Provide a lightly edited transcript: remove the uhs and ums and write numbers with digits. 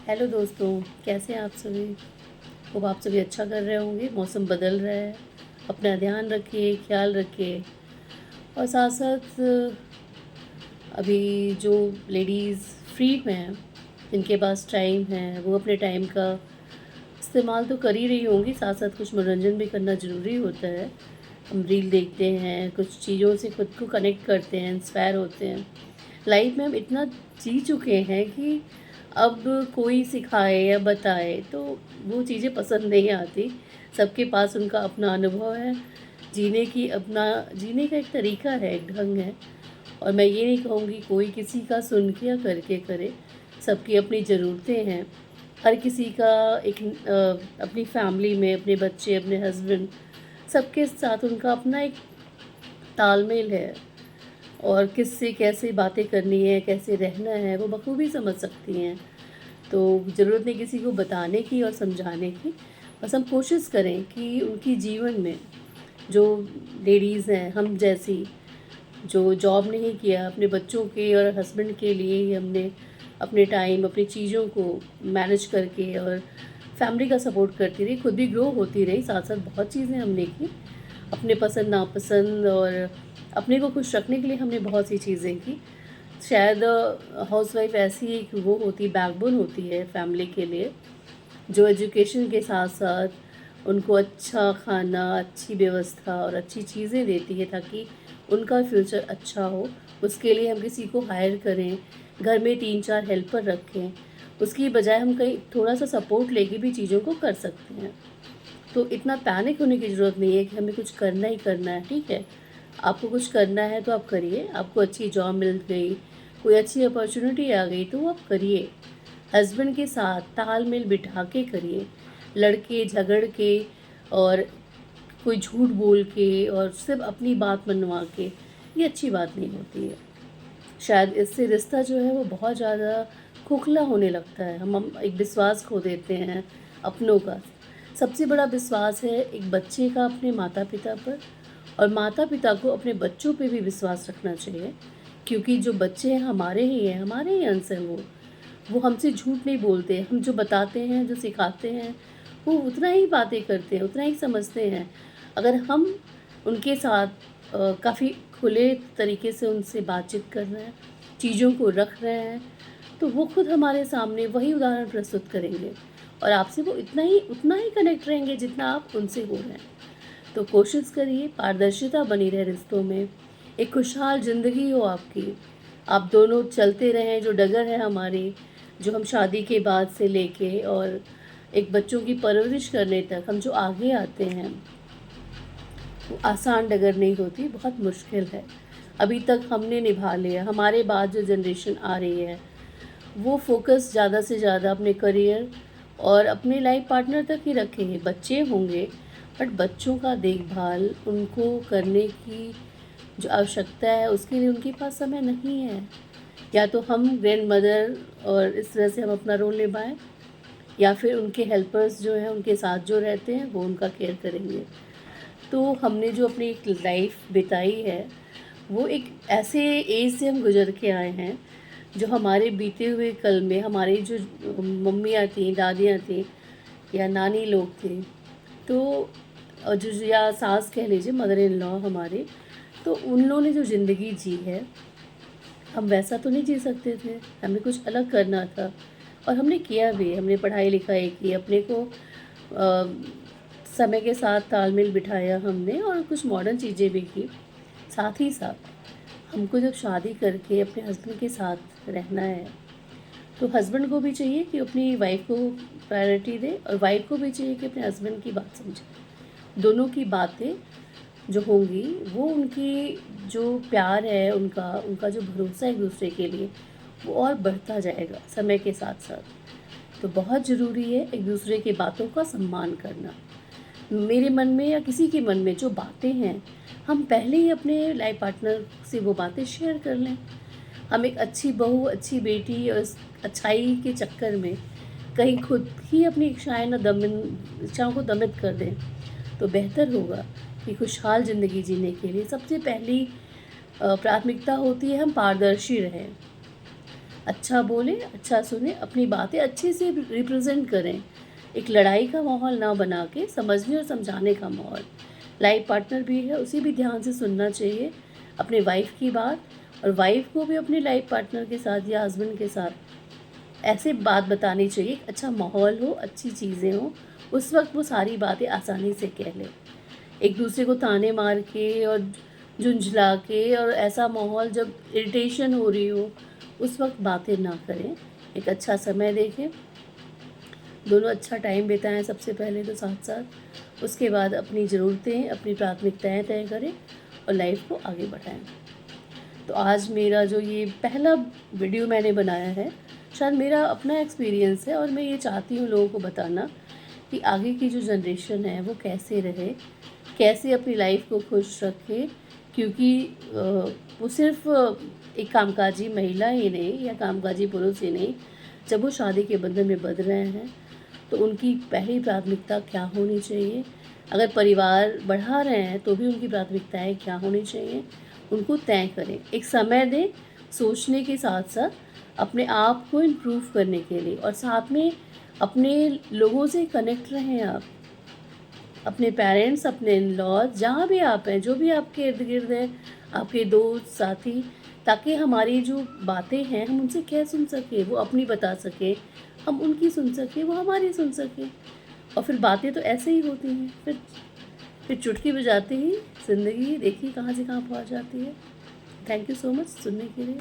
Hello दोस्तों, कैसे हैं आप सभी। होप आप सभी अच्छा कर रहे होंगे। मौसम बदल रहा है, अपना ध्यान रखिए, ख्याल रखिए। और साथ साथ अभी जो लेडीज़ फ्री में हैं, जिनके पास टाइम है, वो अपने टाइम का इस्तेमाल तो कर ही रही होंगी। साथ साथ कुछ मनोरंजन भी करना ज़रूरी होता है। हम रील देखते हैं, कुछ चीज़ों से खुद को कनेक्ट करते हैं, इंस्पायर होते हैं। लाइफ में हम इतना जी चुके हैं कि अब कोई सिखाए या बताए तो वो चीज़ें पसंद नहीं आती। सबके पास उनका अपना अनुभव है, जीने का एक तरीका है, एक ढंग है। और मैं ये नहीं कहूँगी कोई किसी का सुन के या करके करे। सबकी अपनी ज़रूरतें हैं। हर किसी का एक अपनी फैमिली में अपने बच्चे, अपने हस्बैंड, सबके साथ उनका अपना एक तालमेल है। और किससे कैसे बातें करनी है, कैसे रहना है, वो बखूबी समझ सकती हैं। तो ज़रूरत नहीं किसी को बताने की और समझाने की। बस हम कोशिश करें कि उनकी जीवन में जो लेडीज़ हैं, हम जैसी, जो जॉब नहीं किया, अपने बच्चों के और हस्बैंड के लिए ही हमने अपने टाइम, अपनी चीज़ों को मैनेज करके और फैमिली का सपोर्ट करती रही, खुद भी ग्रो होती रही। साथ साथ बहुत चीज़ें हमने की, अपने पसंद नापसंद और अपने को खुश रखने के लिए हमने बहुत सी चीज़ें की। शायद हाउसवाइफ ऐसी एक वो होती, बैकबोन होती है फैमिली के लिए, जो एजुकेशन के साथ साथ उनको अच्छा खाना, अच्छी व्यवस्था और अच्छी चीज़ें देती है ताकि उनका फ्यूचर अच्छा हो। उसके लिए हम किसी को हायर करें, घर में 3-4 हेल्पर रखें, उसकी बजाय हम कहीं थोड़ा सा सपोर्ट लेके भी चीज़ों को कर सकते हैं। तो इतना पैनिक होने की ज़रूरत नहीं है कि हमें कुछ करना ही करना है। ठीक है, आपको कुछ करना है तो आप करिए। आपको अच्छी जॉब मिल गई, कोई अच्छी अपॉर्चुनिटी आ गई तो वो आप करिए। हस्बैंड के साथ तालमेल बिठा के करिए। लड़के झगड़ के और कोई झूठ बोल के और सिर्फ अपनी बात मनवा के, ये अच्छी बात नहीं होती है। शायद इससे रिश्ता जो है वो बहुत ज़्यादा खोखला होने लगता है। हम एक विश्वास खो देते हैं अपनों का। सबसे बड़ा विश्वास है एक बच्चे का अपने माता पिता पर, और माता पिता को अपने बच्चों पे भी विश्वास रखना चाहिए। क्योंकि जो बच्चे हैं हमारे ही हैं, हमारे ही अंश हैं। वो हमसे झूठ नहीं बोलते। हम जो बताते हैं, जो सिखाते हैं, वो उतना ही बातें करते हैं, उतना ही समझते हैं। अगर हम उनके साथ काफ़ी खुले तरीके से उनसे बातचीत कर रहे हैं, चीज़ों को रख रहे हैं, तो वो खुद हमारे सामने वही उदाहरण प्रस्तुत करेंगे और आपसे वो उतना ही कनेक्ट रहेंगे जितना आप उनसे हो रहे हैं। तो कोशिश करिए पारदर्शिता बनी रहे रिश्तों में, एक खुशहाल ज़िंदगी हो आपकी। आप दोनों चलते रहें, जो डगर है हमारी, जो हम शादी के बाद से लेके और एक बच्चों की परवरिश करने तक हम जो आगे आते हैं, वो आसान डगर नहीं होती, बहुत मुश्किल है। अभी तक हमने निभा लिया, हमारे बाद जो जनरेशन आ रही है वो फोकस ज़्यादा से ज़्यादा अपने करियर और अपने लाइफ पार्टनर तक ही रखेंगे। बच्चे होंगे, बट बच्चों का देखभाल उनको करने की जो आवश्यकता है उसके लिए उनके पास समय नहीं है। या तो हम ग्रैंड मदर और इस तरह से हम अपना रोल निभाएं, या फिर उनके हेल्पर्स जो हैं उनके साथ जो रहते हैं वो उनका केयर करेंगे। तो हमने जो अपनी एक लाइफ बिताई है वो एक ऐसे एज से हम गुजर के आए हैं, जो हमारे बीते हुए कल में हमारी जो मम्मियाँ थीं, दादियाँ थीं या नानी लोग थे, तो जो या सास कह लीजिए, मदर इन लॉ हमारे, तो उन लोगों ने जो ज़िंदगी जी है, हम वैसा तो नहीं जी सकते थे। हमें कुछ अलग करना था और हमने किया भी। हमने पढ़ाई लिखाई की, अपने को समय के साथ तालमेल बिठाया हमने और कुछ मॉडर्न चीज़ें भी की। साथ ही साथ हमको जब शादी करके अपने हस्बैंड के साथ रहना है, तो हस्बैंड को भी चाहिए कि अपनी वाइफ को प्रायोरिटी दे और वाइफ को भी चाहिए कि अपने हस्बैंड की बात समझे। दोनों की बातें जो होंगी वो उनकी जो प्यार है, उनका उनका जो भरोसा है एक दूसरे के लिए, वो और बढ़ता जाएगा समय के साथ साथ। तो बहुत ज़रूरी है एक दूसरे की बातों का सम्मान करना। मेरे मन में या किसी के मन में जो बातें हैं, हम पहले ही अपने लाइफ पार्टनर से वो बातें शेयर कर लें। हम एक अच्छी बहू, अच्छी बेटी और इस अच्छाई के चक्कर में कहीं खुद ही अपनी इच्छाओं को दमित कर दें, तो बेहतर होगा कि खुशहाल ज़िंदगी जीने के लिए सबसे पहली प्राथमिकता होती है हम पारदर्शी रहें। अच्छा बोलें, अच्छा सुनें, अपनी बातें अच्छे से रिप्रेज़ेंट करें। एक लड़ाई का माहौल ना बना के समझने और समझाने का माहौल। लाइफ़ पार्टनर भी है, उसे भी ध्यान से सुनना चाहिए अपने वाइफ़ की बात, और वाइफ़ को भी अपने लाइफ़ पार्टनर के साथ या हस्बैंड के साथ ऐसे बात बतानी चाहिए, एक अच्छा माहौल हो, अच्छी चीज़ें हों, उस वक़्त वो सारी बातें आसानी से कह लें। एक दूसरे को ताने मार के और झुंझला के, और ऐसा माहौल जब इरिटेशन हो रही हो, उस वक़्त बातें ना करें। एक अच्छा समय देखें, दोनों अच्छा टाइम बिताएँ सबसे पहले तो साथ-साथ। उसके बाद अपनी ज़रूरतें, अपनी प्राथमिकताएँ तय करें और लाइफ़ को आगे बढ़ाएँ। तो आज मेरा जो ये पहला वीडियो मैंने बनाया है, शायद मेरा अपना एक्सपीरियंस है, और मैं ये चाहती हूँ लोगों को बताना कि आगे की जो जनरेशन है वो कैसे रहे, कैसे अपनी लाइफ को खुश रखे। क्योंकि वो सिर्फ़ एक कामकाजी महिला ही नहीं या कामकाजी पुरुष ही नहीं, जब वो शादी के बंधन में बंध रहे हैं, तो उनकी पहली प्राथमिकता क्या होनी चाहिए? अगर परिवार बढ़ा रहे हैं, तो भी उनकी प्राथमिकताएँ क्या होनी चाहिए? उनको तय करें। एक समय दें सोचने के साथ-साथ, अपने आप को इम्प्रूव करने के लिए, और साथ में अपने लोगों से कनेक्ट रहें आप। अपने पेरेंट्स, अपने इन-लॉज़, जहाँ भी आप हैं, जो भी आपके इर्द-गिर्द हैं, आपके दोस्त, साथी, ताकि हमारी जो बातें हैं, हम उनसे कह सुन सकें, वो अपनी बता सकें, हम उनकी सुन सकें, वो हमारी सुन सकें। और फिर बातें तो ऐसे ही होती हैं, फिर चुटकी बजाते ही ज़िंदगी देखिए कहाँ से कहाँ पहुँच जाती है। थैंक यू सो मच सुनने के लिए।